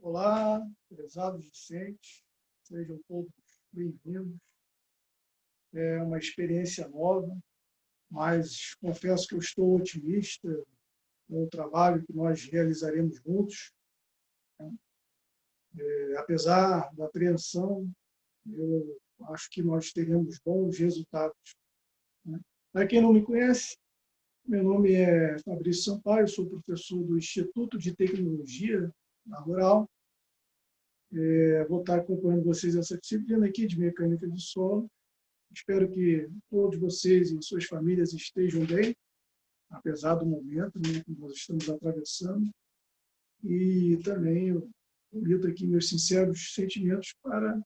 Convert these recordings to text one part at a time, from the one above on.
Olá, prezados discentes, sejam todos bem-vindos. É uma experiência nova, mas confesso que eu estou otimista com o trabalho que nós realizaremos juntos. Apesar da apreensão, eu acho que nós teremos bons resultados. Para quem não me conhece, meu nome é Fabrício Sampaio, sou professor do Instituto de Tecnologia da Rural. Vou estar acompanhando vocês essa disciplina aqui de mecânica de solo. Espero que todos vocês e suas famílias estejam bem, apesar do momento que nós estamos atravessando. E também eu omito aqui meus sinceros sentimentos para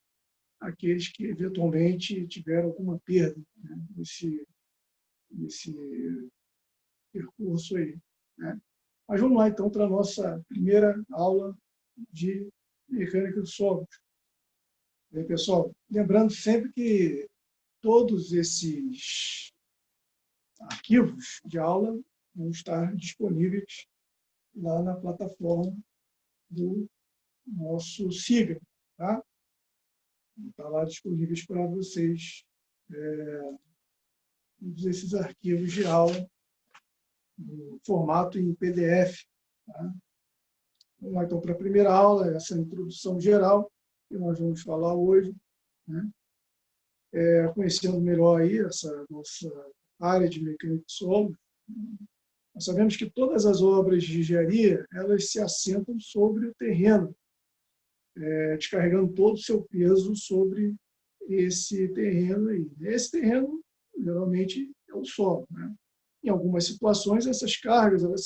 aqueles que eventualmente tiveram alguma perda, né, nesse percurso aí, né? Mas vamos lá, então, para a nossa primeira aula de mecânica de solos. Bem, pessoal, lembrando sempre que todos esses arquivos de aula vão estar disponíveis lá na plataforma do nosso SIGA, tá? Está lá disponíveis para vocês todos esses arquivos de aula no formato em PDF. Tá? Vamos lá, então, para a primeira aula, essa introdução geral que nós vamos falar hoje, né? Conhecendo melhor aí essa nossa área de mecânica de solo. Nós sabemos que todas as obras de engenharia, elas se assentam sobre o terreno, descarregando todo o seu peso sobre esse terreno aí. Esse terreno, geralmente, é o solo, né? Em algumas situações, essas cargas elas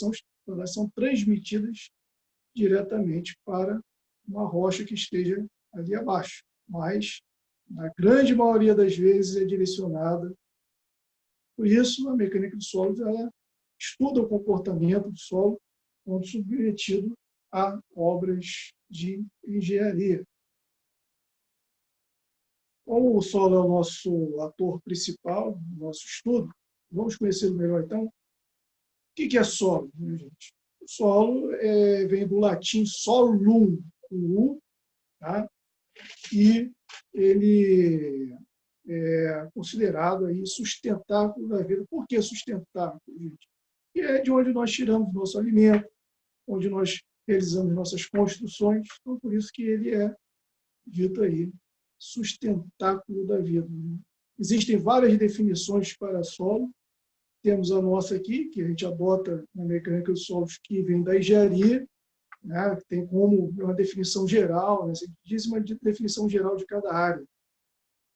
são transmitidas diretamente para uma rocha que esteja ali abaixo, mas, na grande maioria das vezes, é direcionada. Por isso, a mecânica de solos ela estuda o comportamento do solo quando submetido a obras de engenharia. Como o solo é o nosso ator principal, do nosso estudo, vamos conhecê-lo melhor então. O que é solo, né, gente? O solo vem do latim solum, com U, tá? E ele é considerado aí sustentáculo da vida. Por que sustentáculo, gente? Que é de onde nós tiramos nosso alimento, onde nós realizamos nossas construções. Então, por isso que ele é dito aí sustentáculo da vida. Existem várias definições para solo. Temos a nossa aqui, que a gente adota na mecânica dos solos, que vem da engenharia, né, que tem como uma definição geral, né, diz uma definição geral de cada área.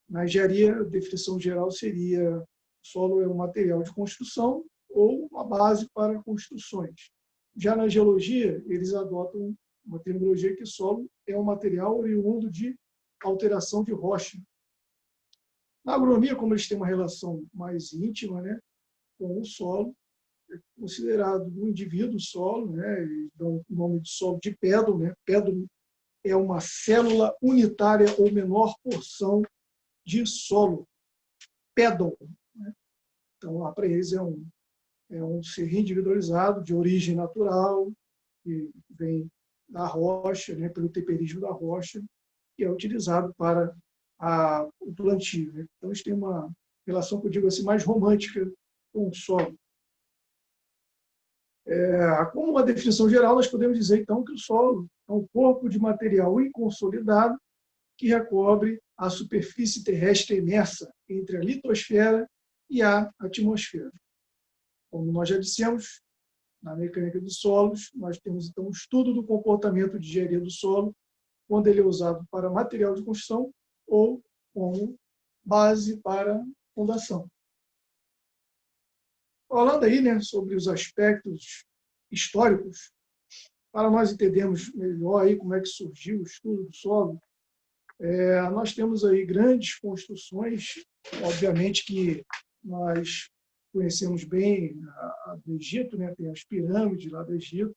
Na engenharia, a definição geral seria: o solo é um material de construção ou uma base para construções. Já na geologia, eles adotam uma terminologia que solo é um material oriundo de alteração de rocha. Na agronomia, como eles têm uma relação mais íntima, né, com o solo, é considerado um indivíduo solo, né, eles dão o nome de solo de pédolo, né? Pédolo é uma célula unitária ou menor porção de solo, pédolo, né? Então, lá para eles é um ser individualizado, de origem natural, que vem da rocha, né, pelo temperismo da rocha, que é utilizado para o plantio, né? Então, eles têm uma relação, que eu digo assim, mais romântica com o solo. Como uma definição geral, nós podemos dizer, então, que o solo é um corpo de material inconsolidado que recobre a superfície terrestre imersa entre a litosfera e a atmosfera. Como nós já dissemos, na mecânica dos solos, nós temos, então, um estudo do comportamento de engenharia do solo, quando ele é usado para material de construção ou como base para fundação. Falando aí, né, sobre os aspectos históricos, para nós entendermos melhor aí como é que surgiu o estudo do solo, nós temos aí grandes construções, obviamente que nós conhecemos bem a do Egito, né? Tem as pirâmides lá do Egito.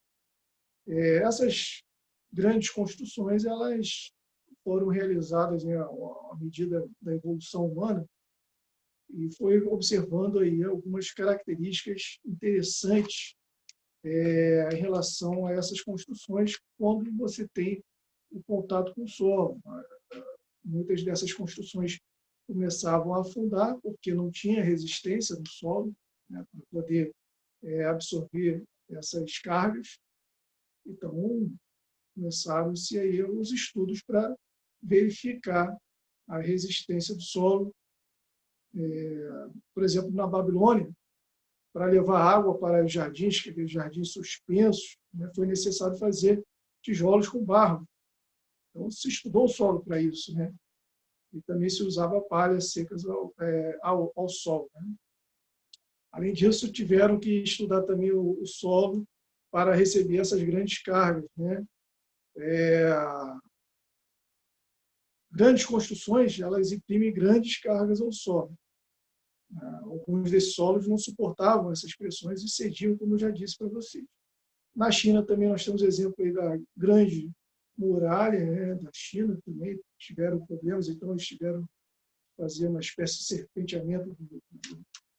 Essas grandes construções elas foram realizadas, né, à medida da evolução humana, e foi observando aí algumas características interessantes em relação a essas construções, quando você tem o contato com o solo. Muitas dessas construções começavam a afundar porque não tinha resistência no solo, né, para poder absorver essas cargas. Então, começaram-se aí os estudos para verificar a resistência do solo. Por exemplo, na Babilônia, para levar água para os jardins, aqueles jardins suspensos, né, foi necessário fazer tijolos com barro. Então, se estudou o solo para isso, né? E também se usava palhas secas ao sol, né? Além disso, tiveram que estudar também o solo para receber essas grandes cargas, né? Grandes construções, elas imprimem grandes cargas ao solo. Alguns desses solos não suportavam essas pressões e cediam, como eu já disse para vocês. Na China também nós temos exemplo aí da grande muralha, né, da China também tiveram problemas, então eles tiveram que fazer uma espécie de serpenteamento,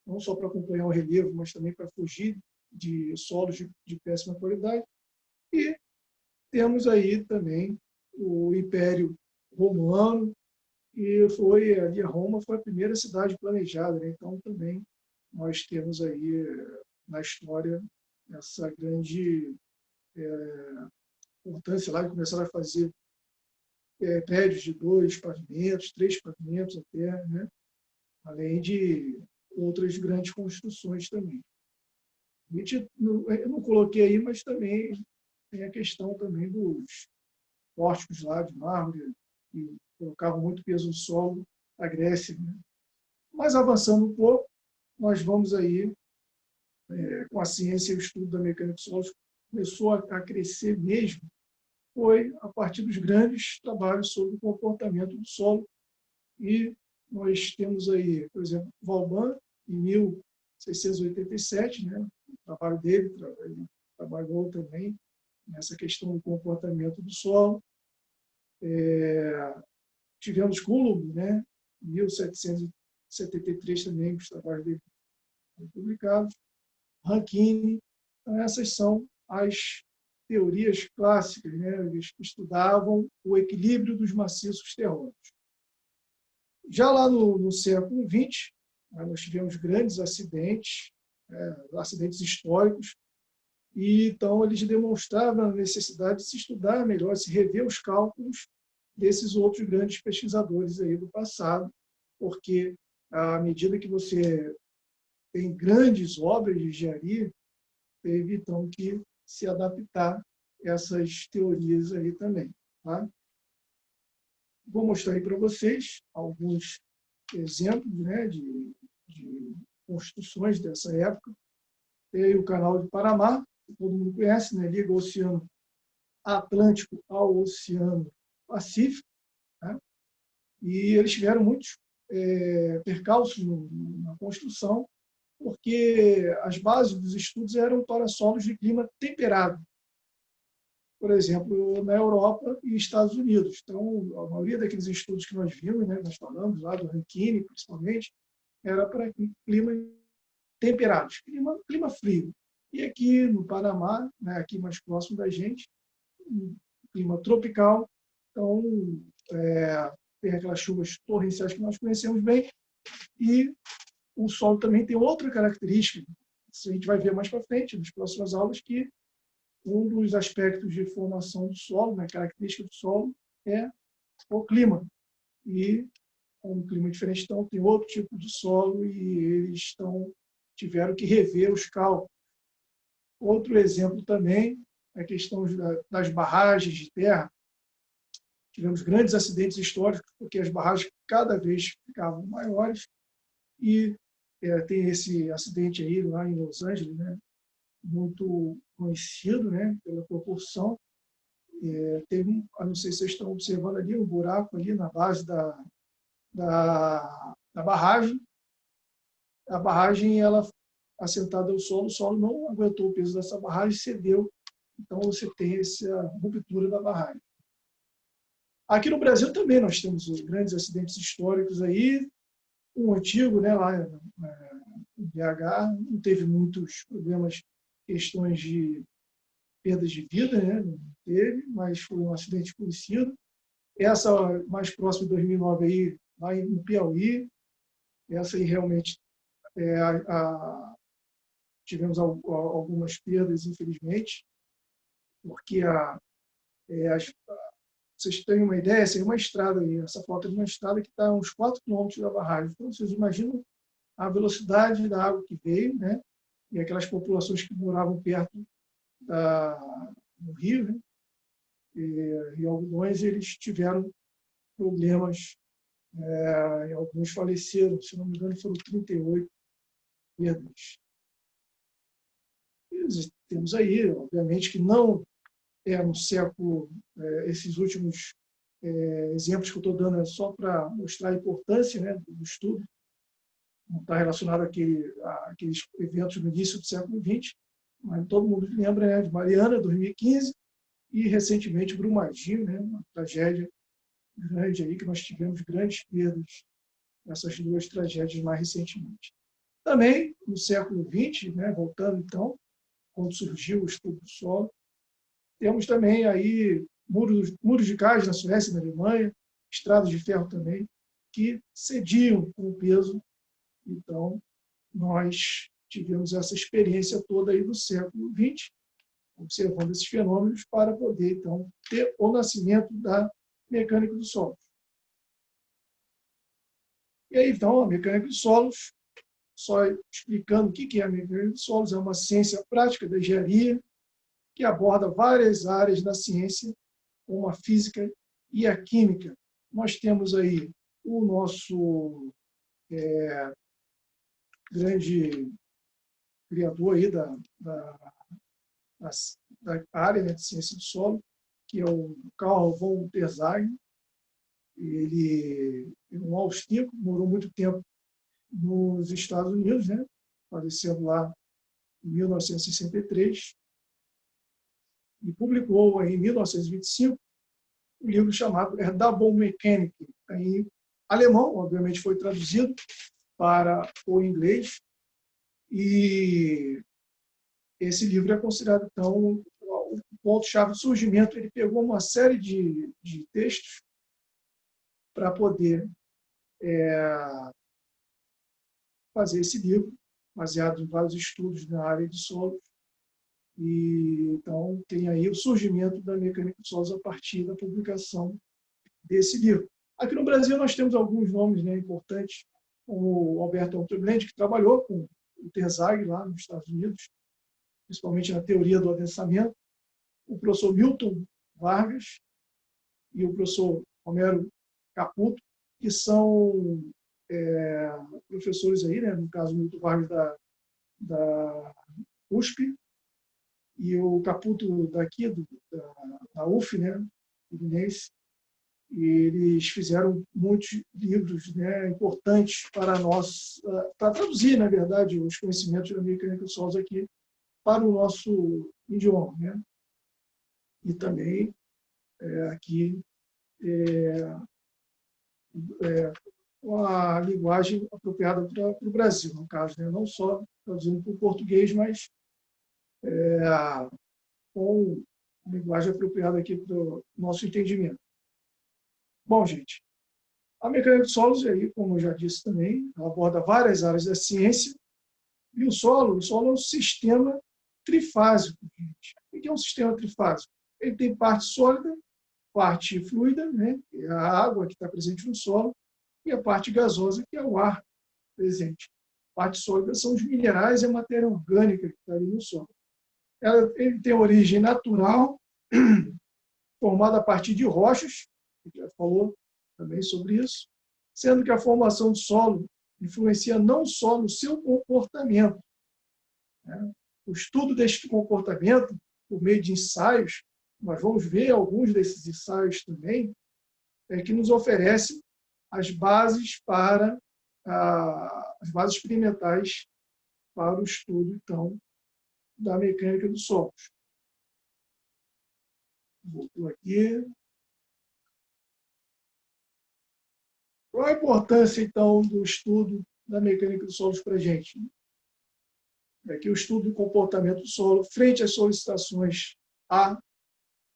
não só para acompanhar o relevo, mas também para fugir de solos de péssima qualidade. E temos aí também o Império Romano, e foi ali, a Roma foi a primeira cidade planejada, né? Então também nós temos aí na história essa grande importância lá, que começaram a fazer prédios de 2 pavimentos, 3 pavimentos até, né? Além de outras grandes construções também. Eu não coloquei aí, mas também tem a questão também dos pórticos lá de mármore, que colocavam muito peso no solo, a Grécia, né? Mas avançando um pouco, nós vamos aí, com a ciência e o estudo da mecânica dos solos, começou a crescer mesmo, foi a partir dos grandes trabalhos sobre o comportamento do solo. E nós temos aí, por exemplo, Vauban, em 1687, né? O trabalho dele, ele trabalhou também nessa questão do comportamento do solo. Tivemos Coulomb, né? Em 1773 também, os trabalhos dele foram publicados. Rankine. Então, essas são as teorias clássicas, né? Eles estudavam o equilíbrio dos maciços terrosos. Já lá no século XX, nós tivemos grandes acidentes, acidentes históricos, e então eles demonstravam a necessidade de se estudar melhor, se rever os cálculos desses outros grandes pesquisadores aí do passado, porque à medida que você tem grandes obras de engenharia, teve então que se adaptar a essas teorias aí também, tá? Vou mostrar aí para vocês alguns exemplos, né, de construções dessa época. Tem aí o canal de Panamá, que todo mundo conhece, né, liga o Oceano Atlântico ao Oceano Pacífico, né? E eles tiveram muitos percalços na construção, porque as bases dos estudos eram para solos de clima temperado, por exemplo, na Europa e Estados Unidos. Então, a maioria daqueles estudos que nós vimos, né, nós falamos lá do Rankine, principalmente, era para clima temperado, clima frio. E aqui no Panamá, né, aqui mais próximo da gente, um clima tropical. Então, tem aquelas chuvas torrenciais que nós conhecemos bem, e o solo também tem outra característica. Isso a gente vai ver mais para frente, nas próximas aulas, que um dos aspectos de formação do solo, né, característica do solo, é o clima. E, com um clima diferente, então, tem outro tipo de solo e eles tiveram que rever os cálculos. Outro exemplo também é a questão das barragens de terra. Tivemos grandes acidentes históricos, porque as barragens cada vez ficavam maiores, e tem esse acidente aí lá em Los Angeles, né, muito conhecido, né, pela proporção. Não sei se vocês estão observando ali, um buraco ali na base da barragem. A barragem, ela assentada ao solo, o solo não aguentou o peso dessa barragem, cedeu. Então, você tem essa ruptura da barragem. Aqui no Brasil também nós temos os grandes acidentes históricos aí. Um antigo, né, lá em BH, não teve muitos problemas, questões de perdas de vida, né, não teve, mas foi um acidente conhecido. Essa mais próxima de 2009 aí, lá no Piauí, essa aí realmente tivemos algumas perdas, infelizmente, porque vocês têm uma ideia, essa é uma estrada aí, essa foto é de uma estrada que está a uns 4 quilômetros da barragem. Então, vocês imaginam a velocidade da água que veio, né? E aquelas populações que moravam perto do rio, né? E Algodões, eles tiveram problemas, e alguns faleceram, se não me engano, foram 38 perdas. E temos aí, obviamente, que não no século, esses últimos exemplos que eu estou dando é só para mostrar a importância, né, do estudo, não está relacionado àqueles eventos no início do século XX, mas todo mundo lembra, né, de Mariana, 2015, e recentemente Brumadinho, né, uma tragédia grande aí, que nós tivemos grandes perdas nessas duas tragédias mais recentemente. Também, no século XX, né, voltando então, quando surgiu o estudo do solo, temos também aí muros de gás na Suécia e na Alemanha, estradas de ferro também, que cediam com o peso. Então, nós tivemos essa experiência toda aí do século XX, observando esses fenômenos para poder, então, ter o nascimento da mecânica dos solos. E aí, então, a mecânica dos solos, só explicando o que é a mecânica dos solos, é uma ciência prática da engenharia que aborda várias áreas da ciência, como a física e a química. Nós temos aí o nosso grande criador aí da área, né, de ciência do solo, que é o Carl von Terzaghi. Ele é um austríaco, morou muito tempo nos Estados Unidos, né, falecendo lá em 1963, e publicou aí, em 1925 um livro chamado Double Mechanic, em alemão, obviamente foi traduzido para o inglês, e esse livro é considerado, então, o ponto-chave do surgimento. Ele pegou uma série de textos para poder fazer esse livro, baseado em vários estudos na área de solos. E, então, tem aí o surgimento da mecânica de solos a partir da publicação desse livro. Aqui no Brasil, nós temos alguns nomes, né, importantes, como o Alberto Altoblend, que trabalhou com o Terzaghi lá nos Estados Unidos, principalmente na teoria do adensamento, o professor Milton Vargas e o professor Romero Caputo, que são professores aí, né, no caso, o Milton Vargas da USP, e o Caputo daqui, da UF, né, Fluminense. E eles fizeram muitos livros, né, importantes para nós, para traduzir, na verdade, os conhecimentos da mecânica dos solos aqui para o nosso idioma, né? E também aqui a linguagem apropriada para o Brasil, no caso, né? Não só traduzindo para o português, mas com linguagem apropriada aqui para o nosso entendimento. Bom, gente, a mecânica dos solos, aí, como eu já disse também, ela aborda várias áreas da ciência, e o solo é um sistema trifásico, gente. O que é um sistema trifásico? Ele tem parte sólida, parte fluida, né, que é a água que está presente no solo, e a parte gasosa, que é o ar presente. A parte sólida são os minerais e a matéria orgânica que está ali no solo. Ele tem origem natural, formada a partir de rochas, a gente já falou também sobre isso, sendo que a formação do solo influencia não só no seu comportamento, né? O estudo deste comportamento, por meio de ensaios, nós vamos ver alguns desses ensaios também, que nos oferecem as bases as bases experimentais para o estudo, então, da mecânica dos solos. Voltou aqui. Qual a importância, então, do estudo da mecânica dos solos para a gente? É que o estudo do comportamento do solo frente às solicitações a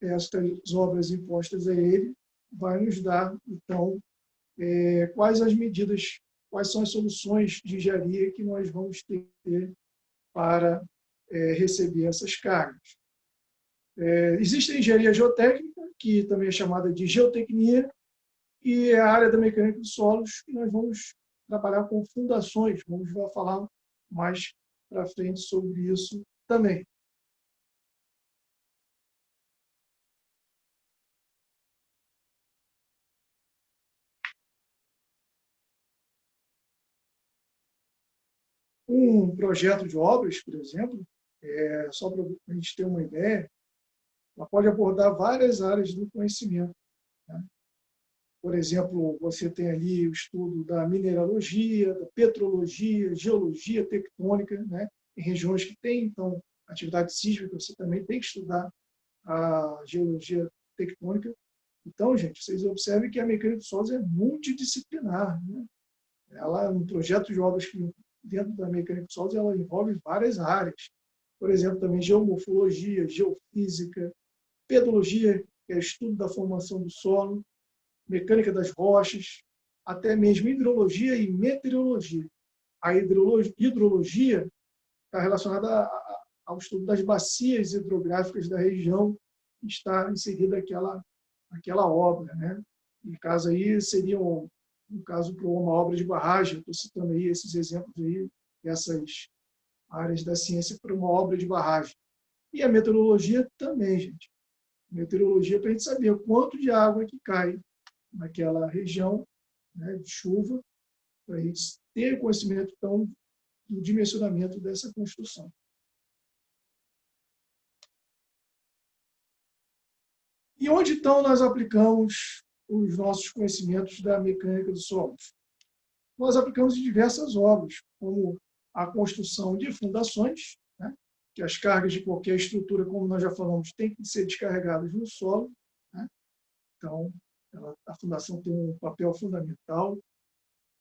estas obras impostas a ele, vai nos dar, então, quais as medidas, quais são as soluções de engenharia que nós vamos ter para receber essas cargas. Existe a engenharia geotécnica, que também é chamada de geotecnia, e é a área da mecânica dos solos, que nós vamos trabalhar com fundações. Vamos falar mais para frente sobre isso também. Um projeto de obras, por exemplo, só para a gente ter uma ideia, ela pode abordar várias áreas do conhecimento, né? Por exemplo, você tem ali o estudo da mineralogia, da petrologia, geologia tectônica, né? Em regiões que têm, então, atividade sísmica, você também tem que estudar a geologia tectônica. Então, gente, vocês observem que a mecânica dos solos é multidisciplinar, né? Ela, um projeto de obras que, dentro da mecânica dos solos, ela envolve várias áreas. Por exemplo, também geomorfologia, geofísica, pedologia, que é o estudo da formação do solo, mecânica das rochas, até mesmo hidrologia e meteorologia. A hidrologia está relacionada ao estudo das bacias hidrográficas da região que está inserida aquela obra, né? No caso aí, seria no caso, para uma obra de barragem. Estou citando aí esses exemplos aí, essas áreas da ciência para uma obra de barragem. E a meteorologia também, gente. Meteorologia para a gente saber quanto de água que cai naquela região, né, de chuva, para a gente ter conhecimento, então, do dimensionamento dessa construção. E onde, então, nós aplicamos os nossos conhecimentos da mecânica dos solos? Nós aplicamos em diversas obras, como a construção de fundações, né, que as cargas de qualquer estrutura, como nós já falamos, têm que ser descarregadas no solo, né? Então, a fundação tem um papel fundamental.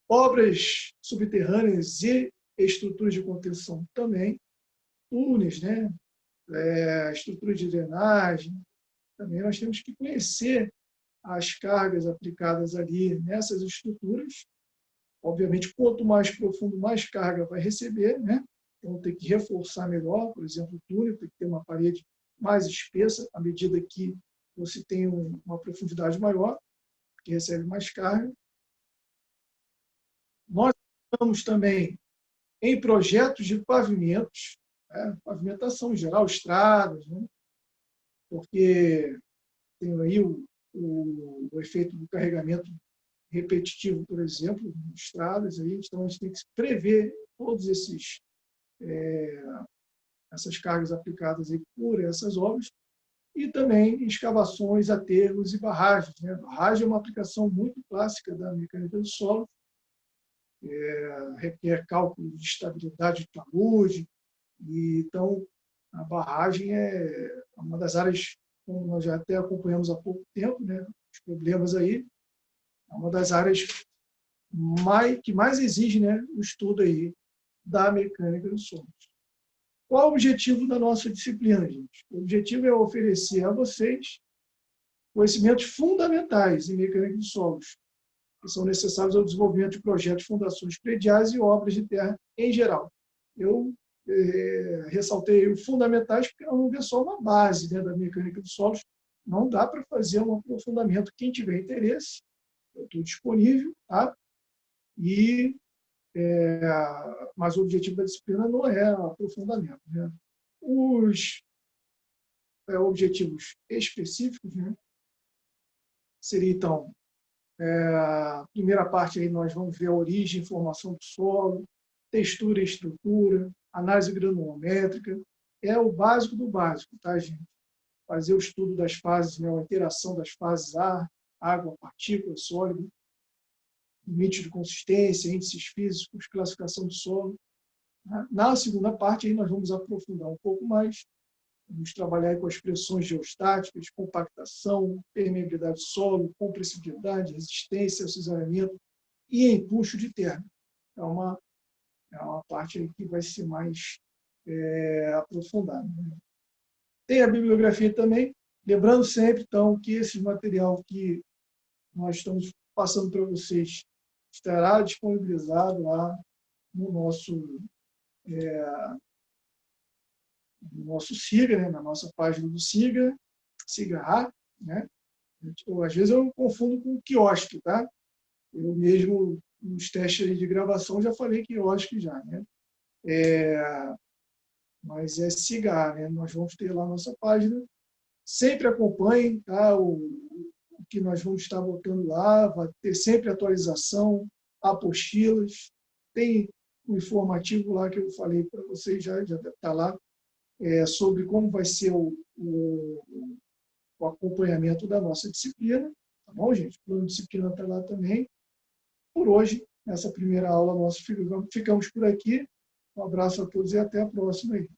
Obras subterrâneas e estruturas de contenção também, túneis, né? Estrutura de drenagem. Também nós temos que conhecer as cargas aplicadas ali nessas estruturas. Obviamente, quanto mais profundo, mais carga vai receber, né? Então, tem que reforçar melhor. Por exemplo, o túnel tem que ter uma parede mais espessa, à medida que você tem uma profundidade maior, que recebe mais carga. Nós estamos também em projetos de pavimentos, né? Pavimentação em geral, estradas, né? Porque tem aí o efeito do carregamento repetitivo, por exemplo, de estradas. Aí, então, a gente tem que prever todos essas cargas aplicadas aí por essas obras, e também escavações, aterros e barragens, né? Barragem é uma aplicação muito clássica da mecânica do solo, requer cálculo de estabilidade de talude, e então a barragem é uma das áreas, como nós já até acompanhamos há pouco tempo, né? Os problemas aí, é uma das áreas que mais exige, né, o estudo aí da mecânica dos solos. Qual o objetivo da nossa disciplina, gente? O objetivo é oferecer a vocês conhecimentos fundamentais em mecânica dos solos, que são necessários ao desenvolvimento de projetos de fundações prediais e obras de terra em geral. Eu ressaltei os fundamentais porque não é só uma base, né, da mecânica dos solos. Não dá para fazer um aprofundamento. Quem tiver interesse, eu estou disponível, tá? Mas o objetivo da disciplina não é aprofundamento, né? Os objetivos específicos, né, seria, então, a primeira parte aí nós vamos ver a origem e formação do solo, textura e estrutura, análise granulométrica. É o básico do básico, tá, gente? Fazer o estudo das fases, né, a interação das fases ar, água, partícula, sólido, limite de consistência, índices físicos, classificação do solo. Na segunda parte, aí nós vamos aprofundar um pouco mais. Vamos trabalhar com as pressões geostáticas, compactação, permeabilidade do solo, compressibilidade, resistência, acisalamento e empuxo de terra. É uma parte aí que vai ser mais aprofundada, né? Tem a bibliografia também. Lembrando sempre, então, que esse material que nós estamos passando para vocês estará disponibilizado lá no nosso SIGA, né? Na nossa página do SIGA, SIGA, né? Às vezes eu confundo com o quiosque, tá? Eu mesmo, nos testes de gravação, já falei quiosque já, né? Mas é SIGA, né? Nós vamos ter lá a nossa página. Sempre acompanhem, tá? O que nós vamos estar botando lá, vai ter sempre atualização, apostilas, tem um informativo lá que eu falei para vocês, já deve estar lá, sobre como vai ser o acompanhamento da nossa disciplina, tá bom, gente? O plano de disciplina está lá também. Por hoje, nessa primeira aula nossa, ficamos por aqui. Um abraço a todos e até a próxima aí.